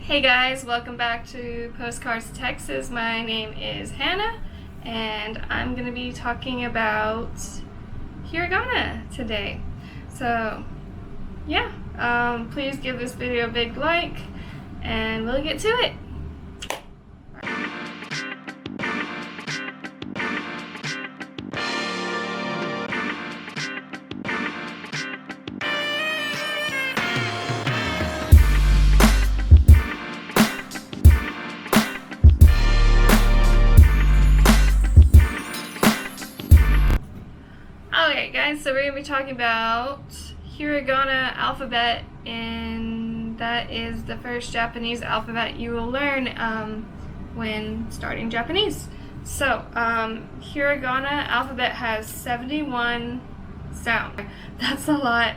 Hey guys, welcome back to Postcards Texas. My name is Hannah and I'm going to be talking about hiragana today. So yeah, please give this video a big like and we'll get to it. Okay guys, so we're going to be talking about Hiragana Alphabet, and that is the first Japanese alphabet you will learn when starting Japanese. So, Hiragana Alphabet has 71 sounds. That's a lot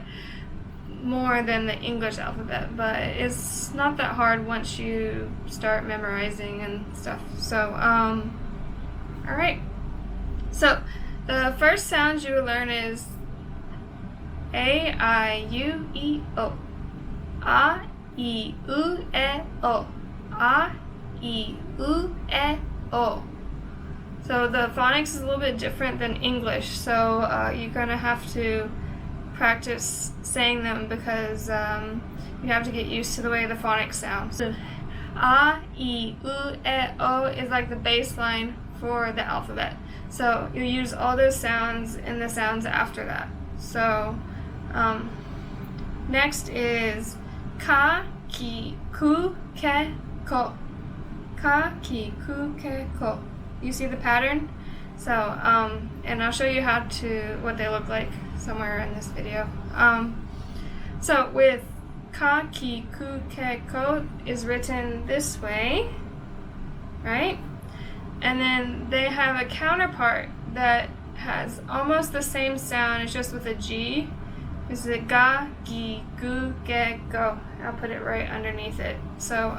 more than the English alphabet, but it's not that hard once you start memorizing and stuff. So, alright. So, the first sound you will learn is A, I, U, E, O. A, I, U, E, O. A, I, U, E, O. So the phonics is a little bit different than English, so you're going to have to practice saying them because you have to get used to the way the phonics sound. So, A, I, U, E, O is like the baseline for the alphabet. So you use all those sounds in the sounds after that. So next is ka, ki, ku, ke, ko. Ka, ki, ku, ke, ko. You see the pattern? So and I'll show you what they look like somewhere in this video. So with ka, ki, ku, ke, ko is written this way, right? And then they have a counterpart that has almost the same sound, it's just with a G. This is ga, gi, gu, ge, go. I'll put it right underneath it. So,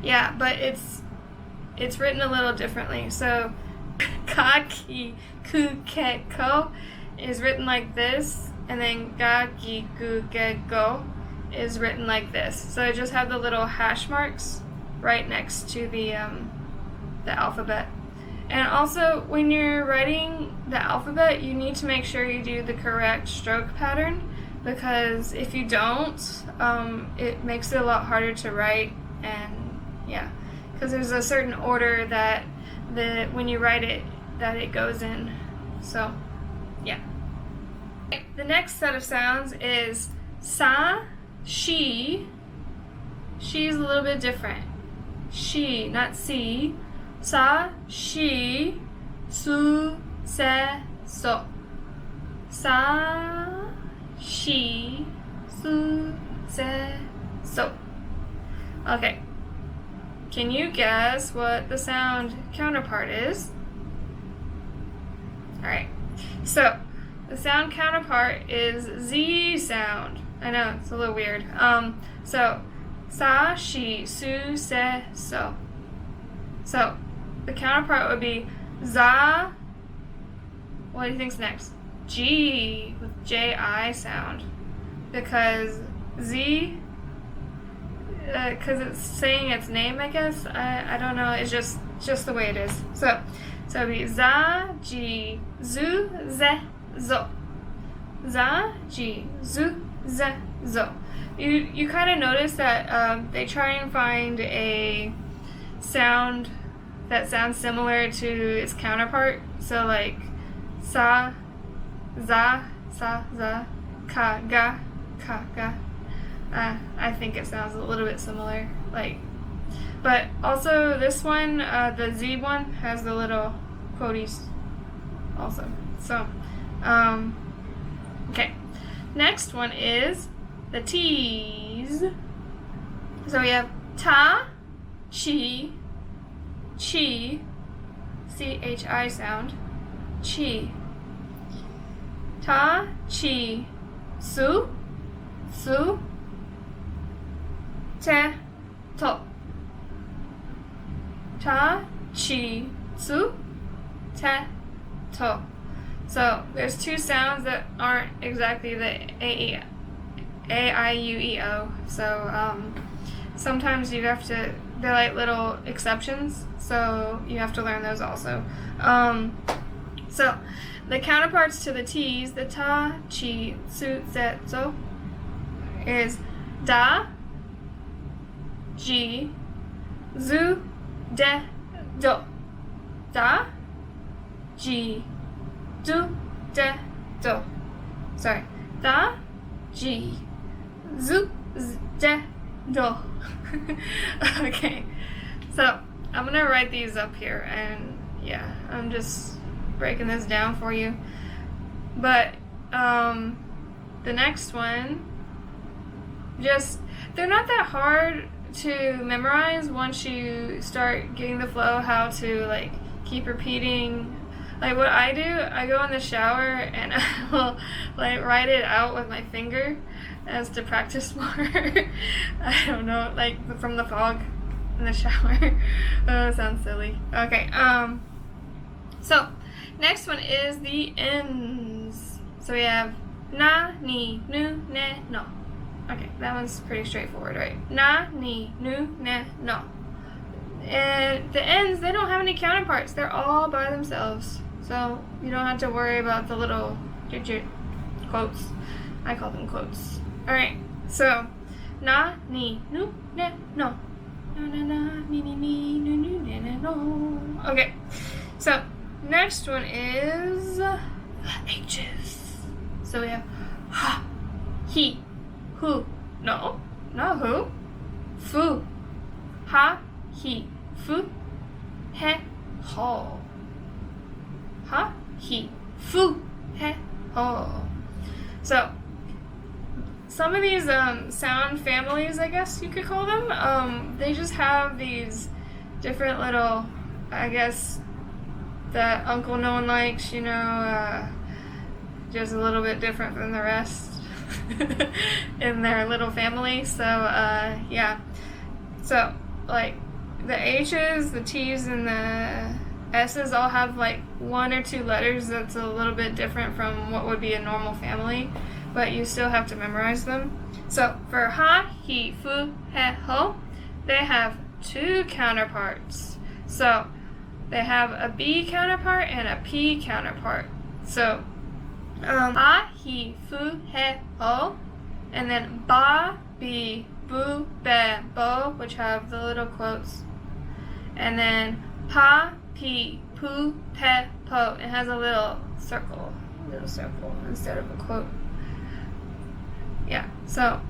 yeah, but it's written a little differently. So, ka, ki, ku, ke, ko is written like this, and then ga, gi, gu, ge, go is written like this. So I just have the little hash marks right next to the alphabet. And also, when you're writing the alphabet, you need to make sure you do the correct stroke pattern, because if you don't, it makes it a lot harder to write. And yeah, because there's a certain order that when you write it, that it goes in. So yeah. The next set of sounds is sa, she. She's a little bit different. She, not si. Sa, she, su, se, so. Sa, she, su, se, so. Okay. Can you guess what the sound counterpart is? Alright. So, the sound counterpart is Z sound. I know, it's a little weird. So, sa, she, su, se, so. So, the counterpart would be za. What do you think's next? G with J-I sound, because Z, because it's saying its name, I guess. I don't know. It's just the way it is. So it'd be za, ji, zu, ze, zo. Za, ji, zu, ze, zo. You kind of notice that they try and find a sound that sounds similar to its counterpart. So like sa, za, sa, za, ka, ga, ka, ga. I think it sounds a little bit similar. But also this one, the Z one, has the little quotes also. So, okay. Next one is the T's. So we have ta, chi, chi, C-H-I sound, chi. Ta, chi, su, su, te, to. Ta, chi, su, te, to. So there's two sounds that aren't exactly the A-I-U-E-O. So sometimes you have to, they're like little exceptions, so you have to learn those also. So the counterparts to the T's, the ta, chi, tsu, ze, zo, is da, ji, zu, de, do. Da, ji, du, de, do. Sorry. Da, ji, zu, de, do. Okay. So I'm gonna write these up here, and yeah, I'm just breaking this down for you. But the next one, just, they're not that hard to memorize once you start getting the flow, how to like keep repeating. Like what I do, I go in the shower and I will like write it out with my finger as to practice more. I don't know, like from the fog in the shower. Oh, it sounds silly. Okay, so next one is the ends. So we have na, ni, nu, ne, no. Okay, that one's pretty straightforward, right? Na, ni, nu, ne, no. And the ends, they don't have any counterparts. They're all by themselves. So you don't have to worry about the little quotes. I call them quotes. Alright, so na, ni, nu, ne, no. Na, na, na, ni, ni, ni, nu, nu, ne, ne, no. Okay, so next one is the H's. So we have ha, he, hu, no, not who, fu, ha, he, fu, he, ho. Ha, he, fu, he, ho. So some of these sound families, I guess you could call them, they just have these different little, I guess, that Uncle no one likes, you know, just a little bit different from the rest in their little family. So yeah, so like the H's, the T's, and the S's all have like one or two letters that's a little bit different from what would be a normal family, but you still have to memorize them. So for ha, he, fu, he, ho, they have two counterparts. So they have a B counterpart and a P counterpart. So ha, he, fu, he, ho, and then ba, bi, bu, be, bo, which have the little quotes, and then pa, pi, pu, pe, po. It has a little circle instead of a quote. Yeah, so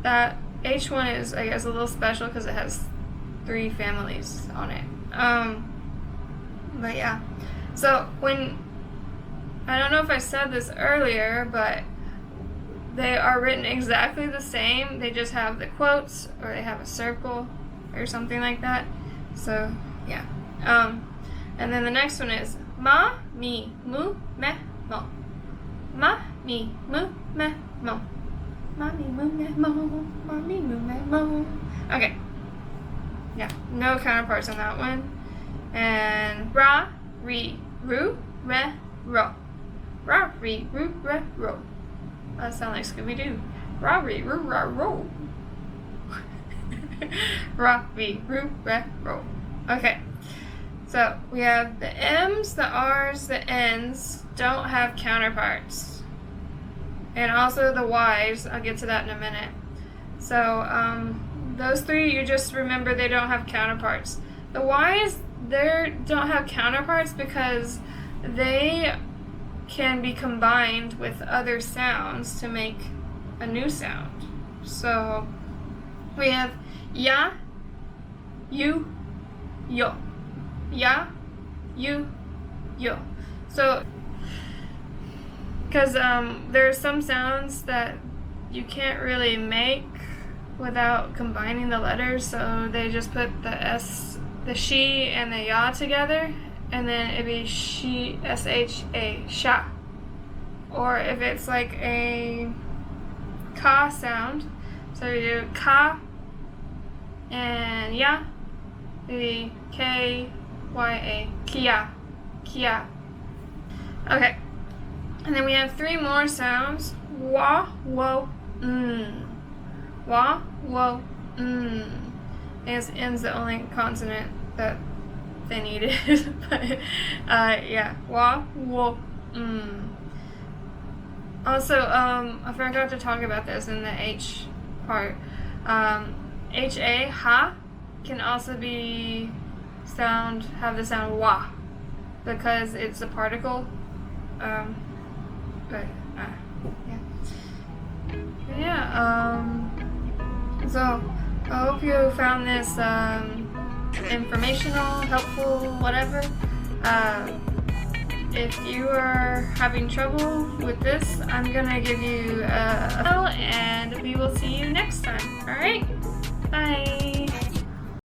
that H1 is, I guess, a little special because it has three families on it. But yeah, so when, I don't know if I said this earlier, but they are written exactly the same. They just have the quotes, or they have a circle or something like that. So yeah. And then the next one is ma, mi, mu, me, mo. Ma, mi, mu, me, mo. Ma, mi, mu, me, mo. Ma, mi, mu, me, mo. Okay. Yeah, no counterparts on that one. And ra, ri, ru, re, ro. Ra, ri, ru, re, ro. That sounds like Scooby-Doo. Ra, ri, ru, ra, ro. Ra, ri, ru, re, ro. Okay. So we have the M's, the R's, the N's don't have counterparts. And also the Y's, I'll get to that in a minute. So those three, you just remember they don't have counterparts. The Y's, they don't have counterparts because they can be combined with other sounds to make a new sound. So we have ya, you, yo. Ya, you, yo. So, because there are some sounds that you can't really make without combining the letters, so they just put the S, the she, and the ya together, and then it'd be she, S-H-A, sha. Or if it's like a ka sound, so you do ka and ya, it'd be K-Y-A, kia, kia. Okay, and then we have three more sounds. Wa, wo, Wa, wo, Is N's the only consonant that they needed. But yeah, wa, wo, Also, I forgot to talk about this in the H part. H-A, ha, can also have the sound wa, because it's a particle. Yeah. So I hope you found this informational, helpful, whatever. If you are having trouble with this, I'm gonna give you a bell, and we will see you next time. Alright? Bye!